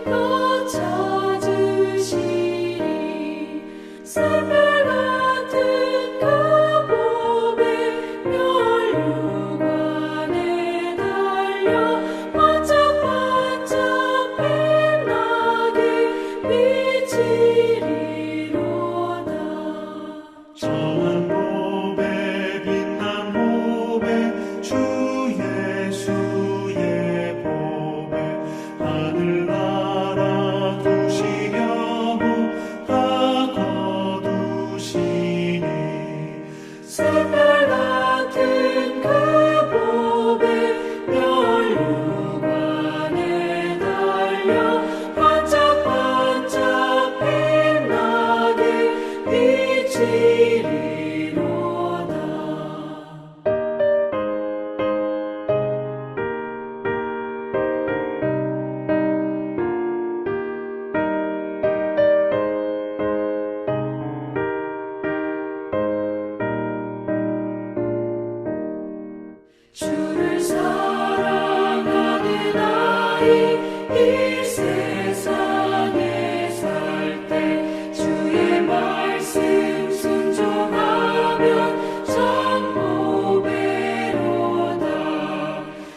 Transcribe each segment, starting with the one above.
더 찾으시리. 새별 같은 그 몸에 멸류관에 달려 반짝반짝 빛나게 비치리로다. 정한 보배 빛난 보배 주 예수의 보배 하늘나라 두시려고 다 거두시니 새별 같은 그 몸에 멸류관에 달려 반짝반짝 빛나게 비치리로다. 주를 사랑하는 아이 이 세상에 살 때 주의 말씀 순종하면 참 보배로다.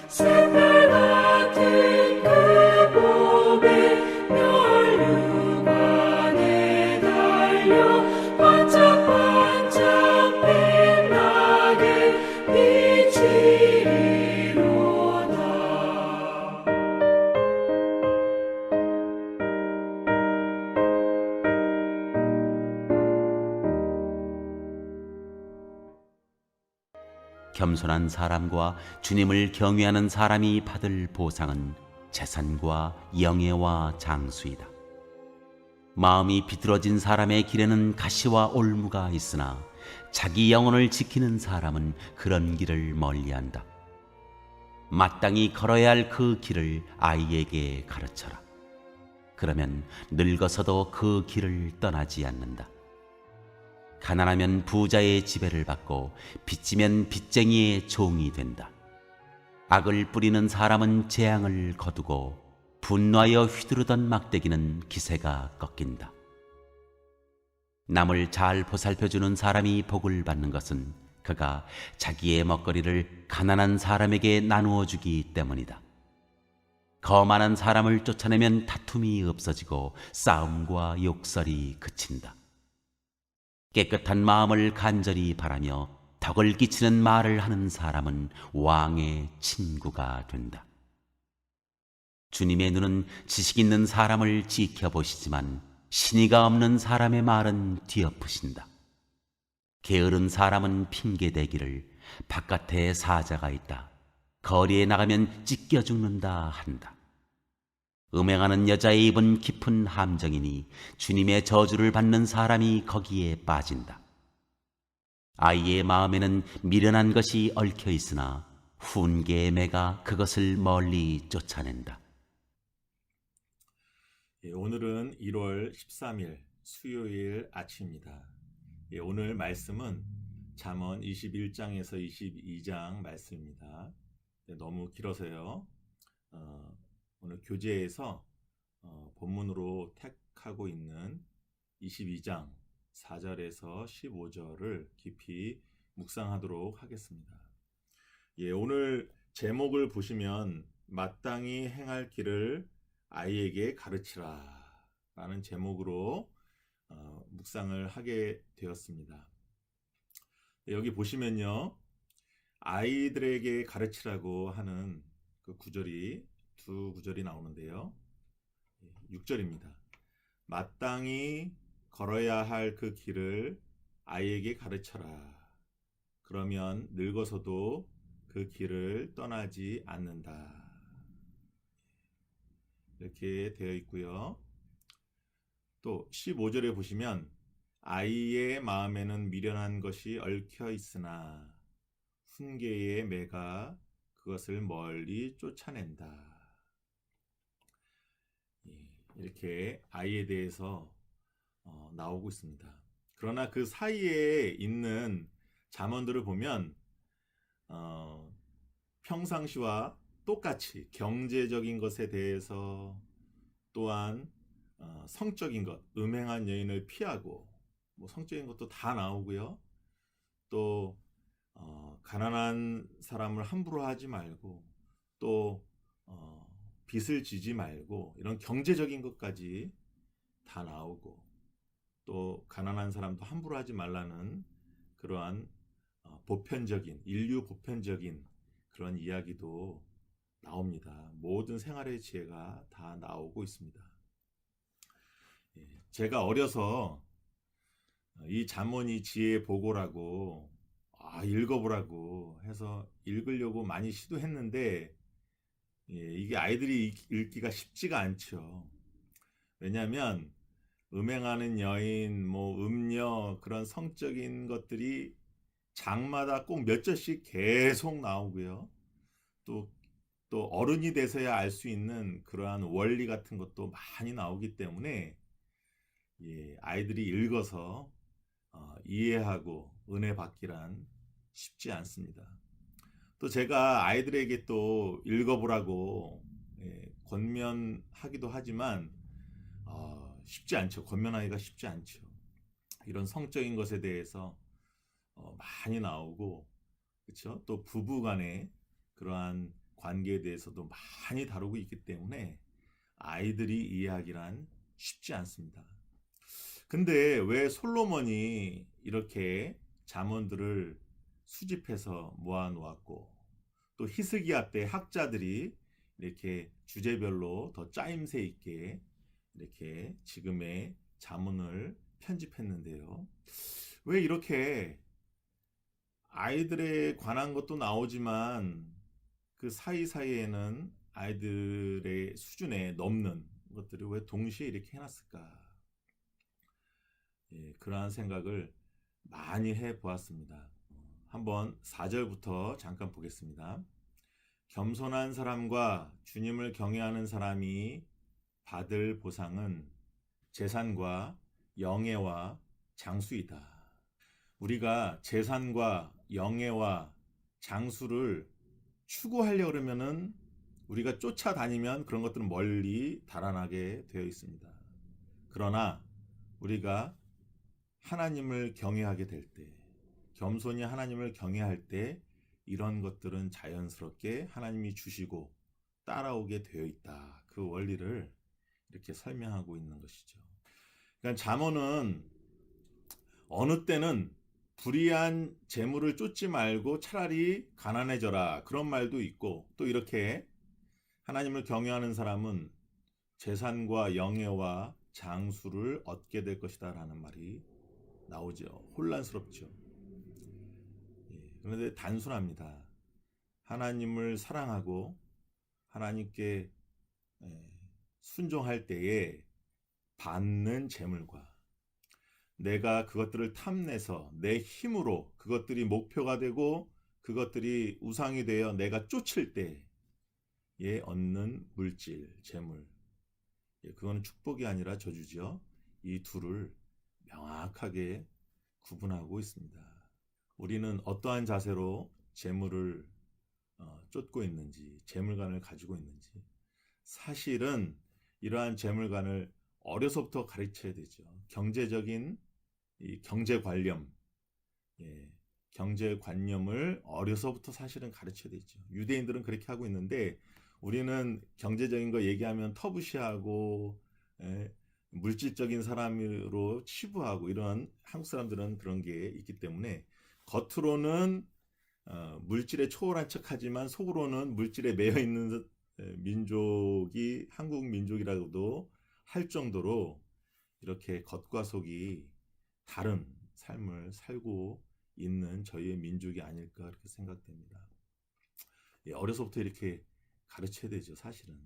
새별 같은 그 몸에 멸류관에 달려 반짝반짝 빛나게 비치리로다. 겸손한 사람과 주님을 경외하는 사람이 받을 보상은 재산과 영예와 장수이다. 마음이 비뚤어진 사람의 길에는 가시와 올무가 있으나 자기 영혼을 지키는 사람은 그런 길을 멀리한다. 마땅히 걸어야 할 그 길을 아이에게 가르쳐라. 그러면 늙어서도 그 길을 떠나지 않는다. 가난하면 부자의 지배를 받고 빚지면 빚쟁이의 종이 된다. 악을 뿌리는 사람은 재앙을 거두고 분노하여 휘두르던 막대기는 기세가 꺾인다. 남을 잘 보살펴주는 사람이 복을 받는 것은 그가 자기의 먹거리를 가난한 사람에게 나누어 주기 때문이다. 거만한 사람을 쫓아내면 다툼이 없어지고 싸움과 욕설이 그친다. 깨끗한 마음을 간절히 바라며 덕을 끼치는 말을 하는 사람은 왕의 친구가 된다. 주님의 눈은 지식 있는 사람을 지켜보시지만 신의가 없는 사람의 말은 뒤엎으신다. 게으른 사람은 핑계대기를 바깥에 사자가 있다, 거리에 나가면 찢겨 죽는다 한다. 음행하는 여자의 입은 깊은 함정이니 주님의 저주를 받는 사람이 거기에 빠진다. 아이의 마음에는 미련한 것이 얽혀 있으나 훈계의 매가 그것을 멀리 쫓아낸다. 오늘은 1월 13일 수요일 아침입니다. 오늘 말씀은 잠언 21장에서 22장 말씀입니다. 너무 길어서요. 오늘 교재에서 본문으로 택하고 있는 22장 4절에서 15절을 깊이 묵상하도록 하겠습니다. 오늘 제목을 보시면 마땅히 행할 길을 아이에게 가르치라 라는 제목으로 묵상을 하게 되었습니다. 여기 보시면요, 아이들에게 가르치라고 하는 그 구절이 두 구절이 나오는데요. 6절입니다. 마땅히 걸어야 할 그 길을 아이에게 가르쳐라. 그러면 늙어서도 그 길을 떠나지 않는다. 이렇게 되어 있고요. 또 15절에 보시면 아이의 마음에는 미련한 것이 얽혀 있으나 훈계의 매가 그것을 멀리 쫓아낸다. 이렇게 아이에 대해서 나오고 있습니다. 그러나 그 사이에 있는 잠언들을 보면 평상시와 똑같이 경제적인 것에 대해서 또한 성적인 것, 음행한 여인을 피하고, 뭐 성적인 것도 다 나오고요. 또 가난한 사람을 함부로 하지 말고, 또 빚을 지지 말고, 이런 경제적인 것까지 다 나오고, 또 가난한 사람도 함부로 하지 말라는 그러한 보편적인, 인류 보편적인 그런 이야기도 나옵니다. 모든 생활의 지혜가 다 나오고 있습니다. 제가 어려서 이 잠언이 지혜의 보고라고 읽어보라고 해서 읽으려고 많이 시도했는데 이게 아이들이 읽기가 쉽지가 않죠. 왜냐하면 음행하는 여인, 뭐 음녀, 그런 성적인 것들이 장마다 꼭 몇 절씩 계속 나오고요. 또 어른이 돼서야 알 수 있는 그러한 원리 같은 것도 많이 나오기 때문에 아이들이 읽어서 이해하고 은혜 받기란 쉽지 않습니다. 또 제가 아이들에게 또 읽어보라고 권면하기도 하지만 쉽지 않죠. 권면하기가 쉽지 않죠. 이런 성적인 것에 대해서 많이 나오고, 그렇죠? 또 부부간의 그러한 관계에 대해서도 많이 다루고 있기 때문에 아이들이 이해하기란 쉽지 않습니다. 근데 왜 솔로몬이 이렇게 잠언들을 수집해서 모아놓았고, 또 히스기야 때 학자들이 이렇게 주제별로 더 짜임새 있게 이렇게 지금의 잠언을 편집했는데요. 왜 이렇게 아이들에 관한 것도 나오지만 그 사이사이에는 아이들의 수준에 넘는 것들을 왜 동시에 이렇게 해놨을까? 그러한 생각을 많이 해보았습니다. 한번 4절부터 잠깐 보겠습니다. 겸손한 사람과 주님을 경외하는 사람이 받을 보상은 재산과 영예와 장수이다. 우리가 재산과 영예와 장수를 추구하려고 그러면은 우리가 쫓아다니면 그런 것들은 멀리 달아나게 되어 있습니다. 그러나 우리가 하나님을 경외하게 될 때, 겸손히 하나님을 경외할 때 이런 것들은 자연스럽게 하나님이 주시고 따라오게 되어 있다. 그 원리를 이렇게 설명하고 있는 것이죠. 그러니까 잠언은 어느 때는 불의한 재물을 쫓지 말고 차라리 가난해져라, 그런 말도 있고, 또 이렇게 하나님을 경외하는 사람은 재산과 영예와 장수를 얻게 될 것이다 라는 말이 나오죠. 혼란스럽죠. 그런데 단순합니다. 하나님을 사랑하고 하나님께 순종할 때에 받는 재물과 내가 그것들을 탐내서 내 힘으로 그것들이 목표가 되고 그것들이 우상이 되어 내가 쫓을 때에 얻는 물질, 재물, 그거는 축복이 아니라 저주죠. 이 둘을 명확하게 구분하고 있습니다. 우리는 어떠한 자세로 재물을 쫓고 있는지, 재물관을 가지고 있는지, 사실은 이러한 재물관을 어려서부터 가르쳐야 되죠. 경제적인 이 경제관념, 경제관념을 어려서부터 사실은 가르쳐야 되죠. 유대인들은 그렇게 하고 있는데 우리는 경제적인 거 얘기하면 터부시하고 물질적인 사람으로 치부하고, 이런 한국 사람들은 그런 게 있기 때문에 겉으로는 물질에 초월한 척하지만 속으로는 물질에 매여 있는 민족이 한국 민족이라고도 할 정도로 이렇게 겉과 속이 다른 삶을 살고 있는 저희의 민족이 아닐까 그렇게 생각됩니다. 어려서부터 이렇게 가르쳐야 되죠, 사실은.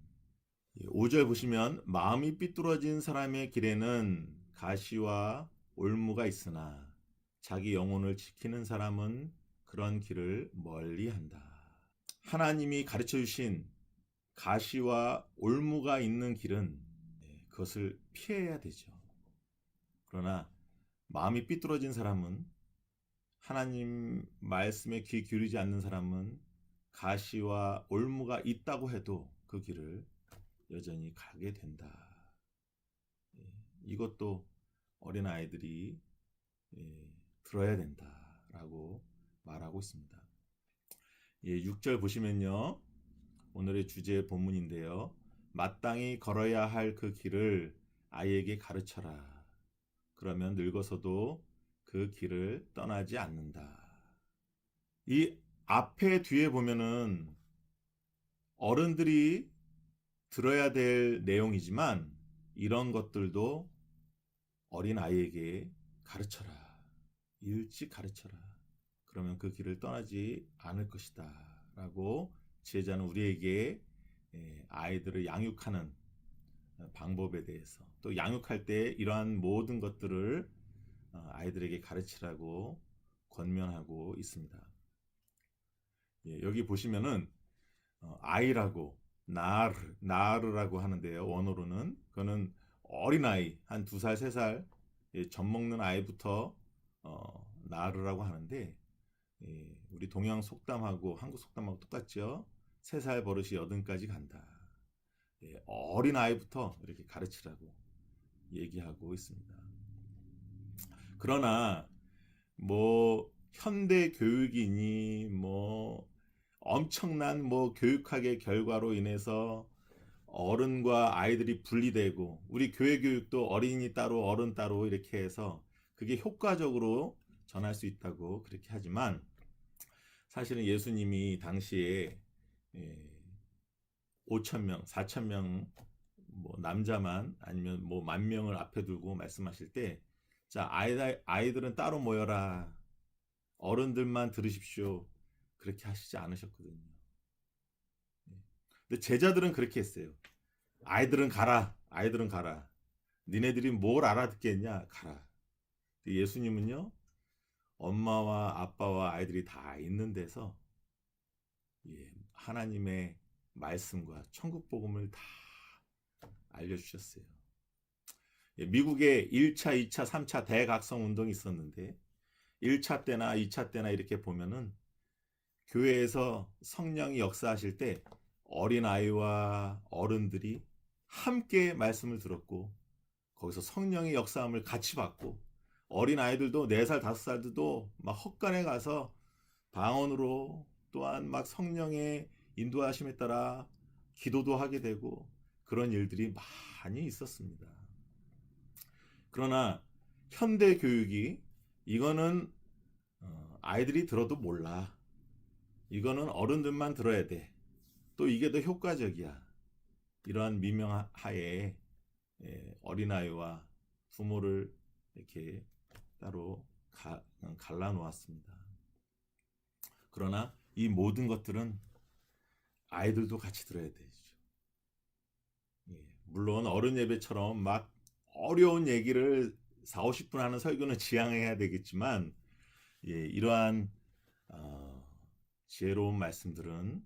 5절 보시면 마음이 삐뚤어진 사람의 길에는 가시와 올무가 있으나 자기 영혼을 지키는 사람은 그런 길을 멀리한다. 하나님이 가르쳐 주신 가시와 올무가 있는 길은 그것을 피해야 되죠. 그러나 마음이 삐뚤어진 사람은, 하나님 말씀에 귀 기울이지 않는 사람은 가시와 올무가 있다고 해도 그 길을 여전히 가게 된다. 이것도 어린아이들이 들어야 된다라고 말하고 있습니다. 6절 보시면요. 오늘의 주제 본문인데요. 마땅히 걸어야 할 그 길을 아이에게 가르쳐라. 그러면 늙어서도 그 길을 떠나지 않는다. 이 앞에 뒤에 보면은 어른들이 들어야 될 내용이지만 이런 것들도 어린아이에게 가르쳐라. 일찍 가르쳐라. 그러면 그 길을 떠나지 않을 것이다. 라고 제자는 우리에게 아이들을 양육하는 방법에 대해서 또 양육할 때 이러한 모든 것들을 아이들에게 가르치라고 권면하고 있습니다. 여기 보시면은 아이라고 나르라고 하는데요. 원어로는 그거는 어린아이 한 2살 3살 젖 먹는 아이부터 나르라고 하는데 우리 동양 속담하고 한국 속담하고 똑같죠. 3살 버릇이 80까지 간다. 어린아이부터 이렇게 가르치라고 얘기하고 있습니다. 그러나 뭐 현대 교육이니 뭐 엄청난 뭐 교육학의 결과로 인해서 어른과 아이들이 분리되고 우리 교회 교육도 어린이 따로 어른 따로 이렇게 해서 그게 효과적으로 전할 수 있다고 그렇게 하지만 사실은 예수님이 당시에 5,000명, 4,000명 뭐 남자만 아니면 뭐 10,000명을 앞에 두고 말씀하실 때 자, 아이들은 따로 모여라. 어른들만 들으십시오. 그렇게 하시지 않으셨거든요. 근데 제자들은 그렇게 했어요. 아이들은 가라. 아이들은 가라. 니네들이 뭘 알아듣겠냐? 가라. 예수님은요. 엄마와 아빠와 아이들이 다 있는 데서 하나님의 말씀과 천국 복음을 다 알려주셨어요. 미국에 1차, 2차, 3차 대각성 운동이 있었는데 1차 때나 2차 때나 이렇게 보면은 교회에서 성령이 역사하실 때 어린아이와 어른들이 함께 말씀을 들었고 거기서 성령의 역사함을 같이 받고 어린아이들도 4살, 5살들도 막 헛간에 가서 방언으로 또한 막 성령의 인도하심에 따라 기도도 하게 되고 그런 일들이 많이 있었습니다. 그러나 현대 교육이 이거는 아이들이 들어도 몰라. 이거는 어른들만 들어야 돼. 또 이게 더 효과적이야. 이러한 미명하에 어린아이와 부모를 이렇게 따로 갈라놓았습니다. 그러나 이 모든 것들은 아이들도 같이 들어야 되죠. 물론 어른 예배처럼 막 어려운 얘기를 4, 50분 하는 설교는 지양해야 되겠지만 이러한 지혜로운 말씀들은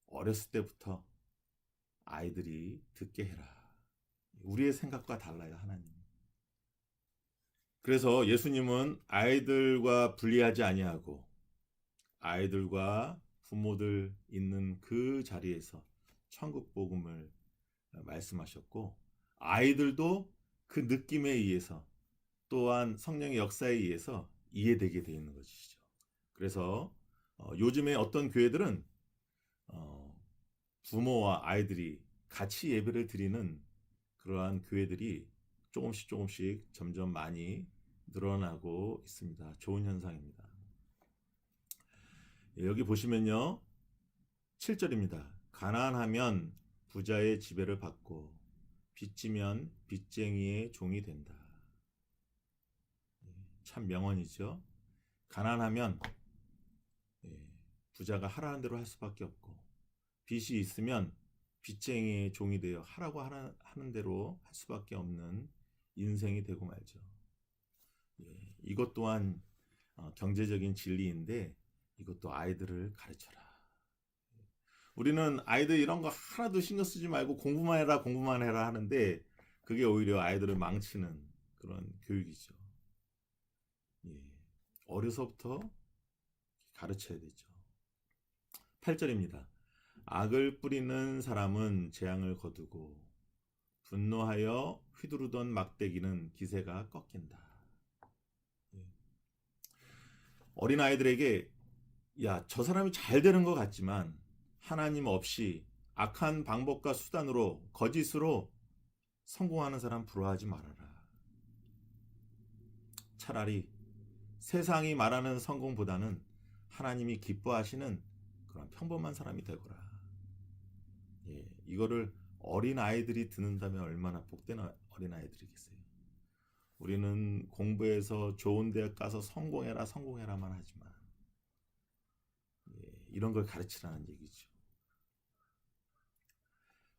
어렸을 때부터 아이들이 듣게 해라. 우리의 생각과 달라요, 하나님. 그래서 예수님은 아이들과 분리하지 아니하고 아이들과 부모들 있는 그 자리에서 천국 복음을 말씀하셨고 아이들도 그 느낌에 의해서 또한 성령의 역사에 의해서 이해되게 되어 있는 것이죠. 그래서 요즘에 어떤 교회들은 부모와 아이들이 같이 예배를 드리는 그러한 교회들이 조금씩 점점 많이 늘어나고 있습니다. 좋은 현상입니다. 여기 보시면요. 7절입니다. 가난하면 부자의 지배를 받고 빚지면 빚쟁이의 종이 된다. 참 명언이죠. 가난하면 부자가 하라는 대로 할 수밖에 없고 빚이 있으면 빚쟁이의 종이 되어 하라고 하는 대로 할 수밖에 없는 인생이 되고 말죠. 이것 또한 경제적인 진리인데 이것도 아이들을 가르쳐라. 우리는 아이들 이런 거 하나도 신경 쓰지 말고 공부만 해라 하는데 그게 오히려 아이들을 망치는 그런 교육이죠. 어려서부터 가르쳐야 되죠. 8절입니다. 악을 뿌리는 사람은 재앙을 거두고 분노하여 휘두르던 막대기는 기세가 꺾인다. 예. 어린아이들에게 야, 저 사람이 잘 되는 것 같지만 하나님 없이 악한 방법과 수단으로 거짓으로 성공하는 사람 부러워하지 말아라. 차라리 세상이 말하는 성공보다는 하나님이 기뻐하시는 그런 평범한 사람이 되거라. 예, 이거를 어린아이들이 듣는다면 얼마나 복된 어린아이들이겠어요. 우리는 공부해서 좋은 대학 가서 성공해라 성공해라만 하지만 이런 걸 가르치라는 얘기죠.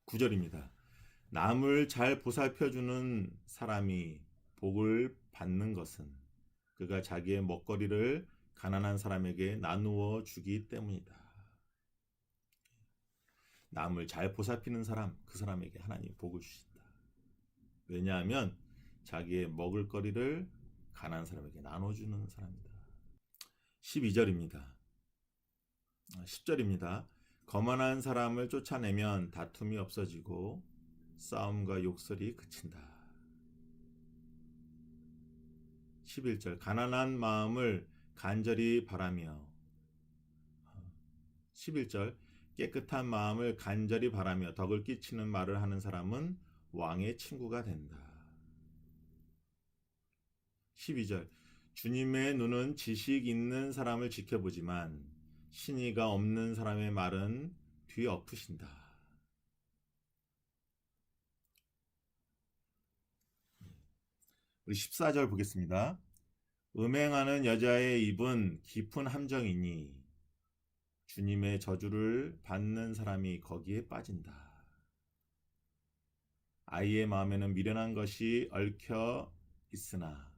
9절입니다. 남을 잘 보살펴주는 사람이 복을 받는 것은 그가 자기의 먹거리를 가난한 사람에게 나누어 주기 때문이다. 남을 잘 보살피는 사람, 그 사람에게 하나님이 복을 주신다. 왜냐하면 자기의 먹을 거리를 가난한 사람에게 나눠주는 사람이다. 12절입니다. 10절입니다. 거만한 사람을 쫓아내면 다툼이 없어지고 싸움과 욕설이 그친다. 11절 가난한 마음을 간절히 바라며 11절 깨끗한 마음을 간절히 바라며 덕을 끼치는 말을 하는 사람은 왕의 친구가 된다. 12절 주님의 눈은 지식 있는 사람을 지켜보지만 신의가 없는 사람의 말은 뒤엎으신다. 우리 14절 보겠습니다. 음행하는 여자의 입은 깊은 함정이니 주님의 저주를 받는 사람이 거기에 빠진다. 아이의 마음에는 미련한 것이 얽혀 있으나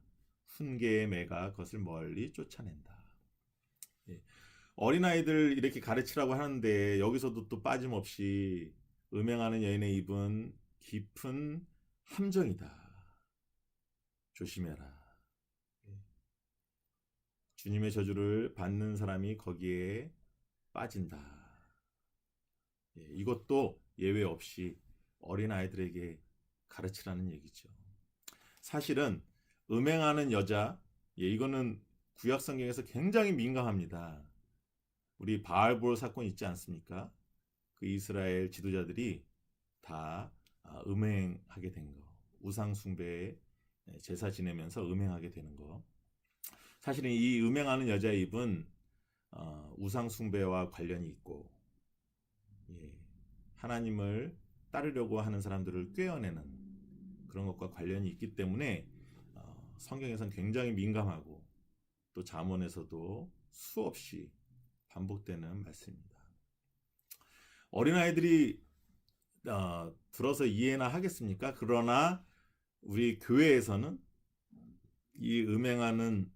훈계의 매가 그것을 멀리 쫓아낸다. 어린아이들 이렇게 가르치라고 하는데 여기서도 또 빠짐없이 음행하는 여인의 입은 깊은 함정이다. 조심해라. 주님의 저주를 받는 사람이 거기에 빠진다. 이것도 예외 없이 어린아이들에게 가르치라는 얘기죠. 사실은 음행하는 여자, 이거는 구약 성경에서 굉장히 민감합니다. 우리 바알볼 사건 있지 않습니까? 그 이스라엘 지도자들이 다 음행하게 된 거, 우상 숭배에 제사 지내면서 음행하게 되는 거. 사실은 이 음행하는 여자의 입은 우상 숭배와 관련이 있고, 하나님을 따르려고 하는 사람들을 꿰어내는 그런 것과 관련이 있기 때문에 성경에서는 굉장히 민감하고 또 잠언에서도 수없이 반복되는 말씀입니다. 어린아이들이 들어서 이해나 하겠습니까? 그러나 우리 교회에서는 이 음행하는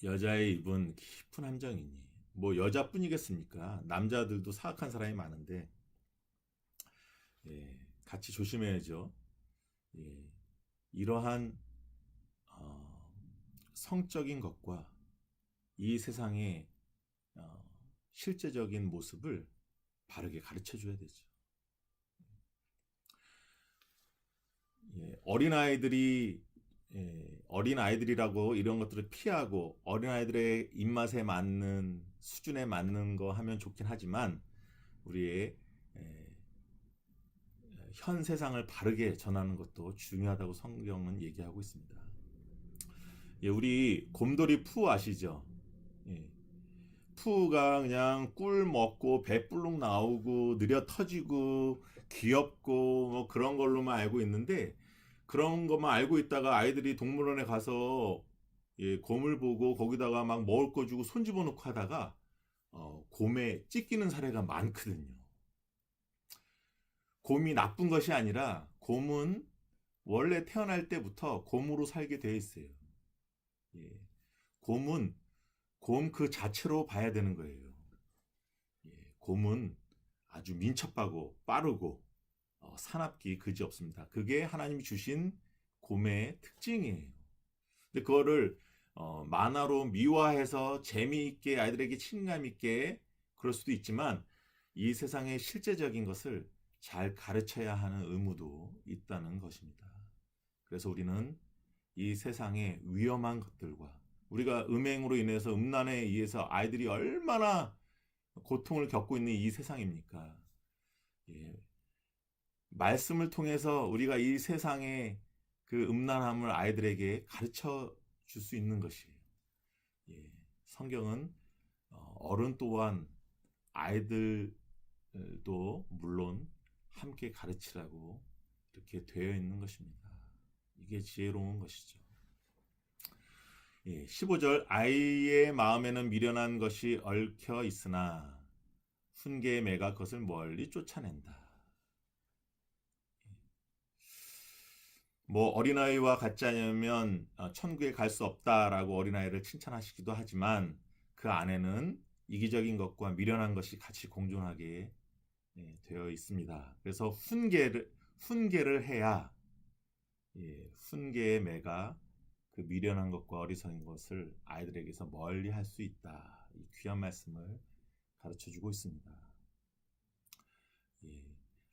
여자의 입은 깊은 함정이니 뭐 여자뿐이겠습니까? 남자들도 사악한 사람이 많은데 같이 조심해야죠. 이러한 성적인 것과 이 세상의 실제적인 모습을 바르게 가르쳐 줘야 되죠. 어린아이들이라고 이런 것들을 피하고 어린아이들의 입맛에 맞는 수준에 맞는 거 하면 좋긴 하지만 우리의 현 세상을 바르게 전하는 것도 중요하다고 성경은 얘기하고 있습니다. 우리 곰돌이 푸 아시죠? 푸가 그냥 꿀 먹고 배 불룩 나오고 느려 터지고 귀엽고 뭐 그런 걸로만 알고 있는데, 그런 것만 알고 있다가 아이들이 동물원에 가서 곰을 보고 거기다가 막 먹을 거 주고 손 집어넣고 하다가 곰에 찢기는 사례가 많거든요. 곰이 나쁜 것이 아니라 곰은 원래 태어날 때부터 곰으로 살게 되어 있어요. 곰은 곰 그 자체로 봐야 되는 거예요. 곰은 아주 민첩하고 빠르고 사납기 그지없습니다. 그게 하나님이 주신 곰의 특징이에요. 근데 그거를 만화로 미화해서 재미있게 아이들에게 친감 있게 그럴 수도 있지만 이 세상의 실제적인 것을 잘 가르쳐야 하는 의무도 있다는 것입니다. 그래서 우리는 이 세상의 위험한 것들과 우리가 음행으로 인해서 음란에 의해서 아이들이 얼마나 고통을 겪고 있는 이 세상입니까? 예, 말씀을 통해서 우리가 이 세상의 그 음란함을 아이들에게 가르쳐 줄 수 있는 것이에요. 예, 성경은 어른 또한 아이들도 물론 함께 가르치라고 이렇게 되어 있는 것입니다. 이게 지혜로운 것이죠. 예, 15절 아이의 마음에는 미련한 것이 얽혀 있으나 훈계의 매가 그것을 멀리 쫓아낸다. 뭐 어린아이와 같지 않으면 천국에 갈 수 없다라고 어린아이를 칭찬하시기도 하지만 그 안에는 이기적인 것과 미련한 것이 같이 공존하게 되어 있습니다. 그래서 훈계를 해야 훈계의 매가 그 미련한 것과 어리석은 것을 아이들에게서 멀리 할 수 있다. 이 귀한 말씀을 가르쳐 주고 있습니다.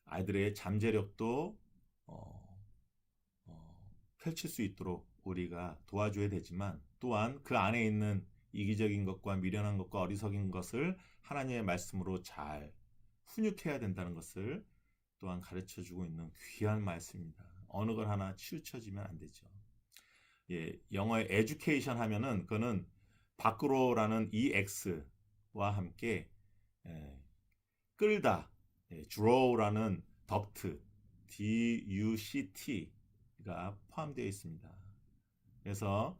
아이들의 잠재력도 펼칠 수 있도록 우리가 도와줘야 되지만 또한 그 안에 있는 이기적인 것과 미련한 것과 어리석은 것을 하나님의 말씀으로 잘 훈육해야 된다는 것을 또한 가르쳐 주고 있는 귀한 말씀입니다. 어느 걸 하나 치우쳐지면 안 되죠. 영어의 education 하면은 그거는 밖으로라는 ex와 함께 끌다, draw라는 duct, duct가 포함되어 있습니다. 그래서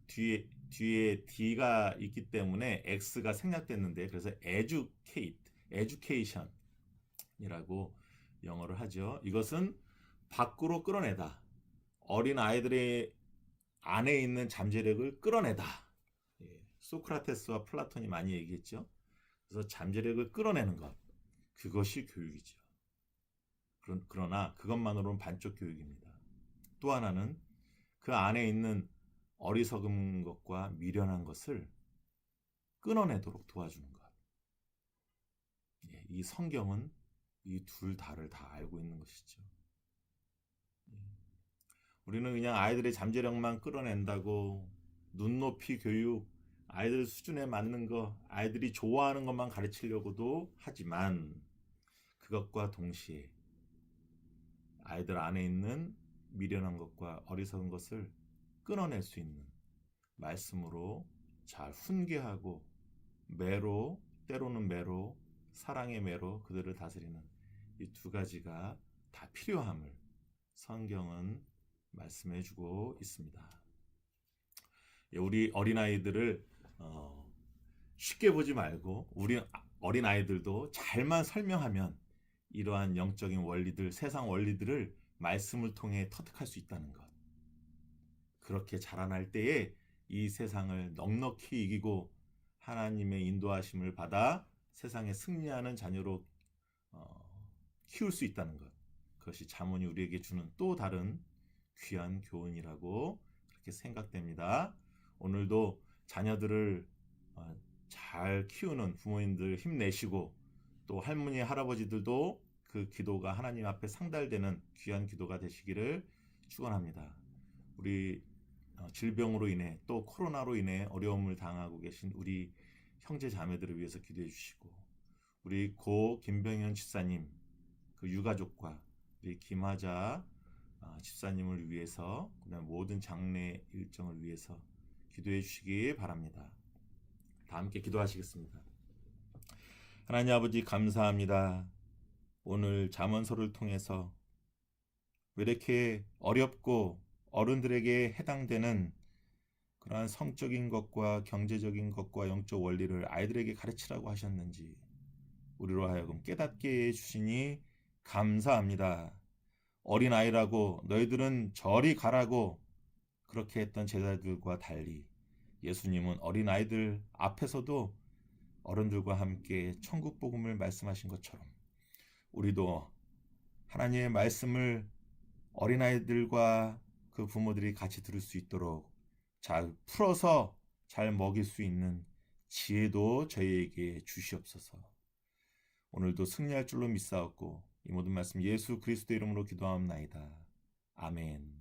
뒤에 d가 있기 때문에 x가 생략됐는데 그래서 education이라고 영어를 하죠. 이것은 밖으로 끌어내다. 어린 아이들의 안에 있는 잠재력을 끌어내다. 소크라테스와 플라톤이 많이 얘기했죠. 그래서 잠재력을 끌어내는 것. 그것이 교육이죠. 그러나 그것만으로는 반쪽 교육입니다. 또 하나는 그 안에 있는 어리석은 것과 미련한 것을 끊어내도록 도와주는 것. 이 성경은 이 둘 다를 다 알고 있는 것이죠. 우리는 그냥 아이들의 잠재력만 끌어낸다고 눈높이 교육, 아이들 수준에 맞는 거, 아이들이 좋아하는 것만 가르치려고도 하지만 그것과 동시에 아이들 안에 있는 미련한 것과 어리석은 것을 끊어낼 수 있는 말씀으로 잘 훈계하고 매로, 때로는 매로, 사랑의 매로 그들을 다스리는 이 두 가지가 다 필요함을 성경은 말씀해 주고 있습니다. 우리 어린아이들을 쉽게 보지 말고 우리 어린아이들도 잘만 설명하면 이러한 영적인 원리들, 세상 원리들을 말씀을 통해 터득할 수 있다는 것. 그렇게 자라날 때에 이 세상을 넉넉히 이기고 하나님의 인도하심을 받아 세상에 승리하는 자녀로 키울 수 있다는 것. 그것이 잠언이 우리에게 주는 또 다른 귀한 교훈이라고 그렇게 생각됩니다. 오늘도 자녀들을 잘 키우는 부모님들 힘내시고 또 할머니 할아버지들도 그 기도가 하나님 앞에 상달되는 귀한 기도가 되시기를 축원합니다. 우리 질병으로 인해 또 코로나로 인해 어려움을 당하고 계신 우리 형제 자매들을 위해서 기도해 주시고 우리 고 김병현 집사님 그 유가족과 우리 김하자 집사님을 위해서 그다음 모든 장례 일정을 위해서 기도해 주시기 바랍니다. 다 함께 기도하시겠습니다. 하나님 아버지 감사합니다. 오늘 잠언서를 통해서 왜 이렇게 어렵고 어른들에게 해당되는 그러한 성적인 것과 경제적인 것과 영적 원리를 아이들에게 가르치라고 하셨는지 우리로 하여금 깨닫게 해주시니 감사합니다. 어린아이라고 너희들은 저리 가라고 그렇게 했던 제자들과 달리 예수님은 어린아이들 앞에서도 어른들과 함께 천국 복음을 말씀하신 것처럼 우리도 하나님의 말씀을 어린아이들과 그 부모들이 같이 들을 수 있도록 잘 풀어서 잘 먹일 수 있는 지혜도 저희에게 주시옵소서. 오늘도 승리할 줄로 믿사옵고 이 모든 말씀 예수 그리스도 이름으로 기도하옵나이다. 아멘.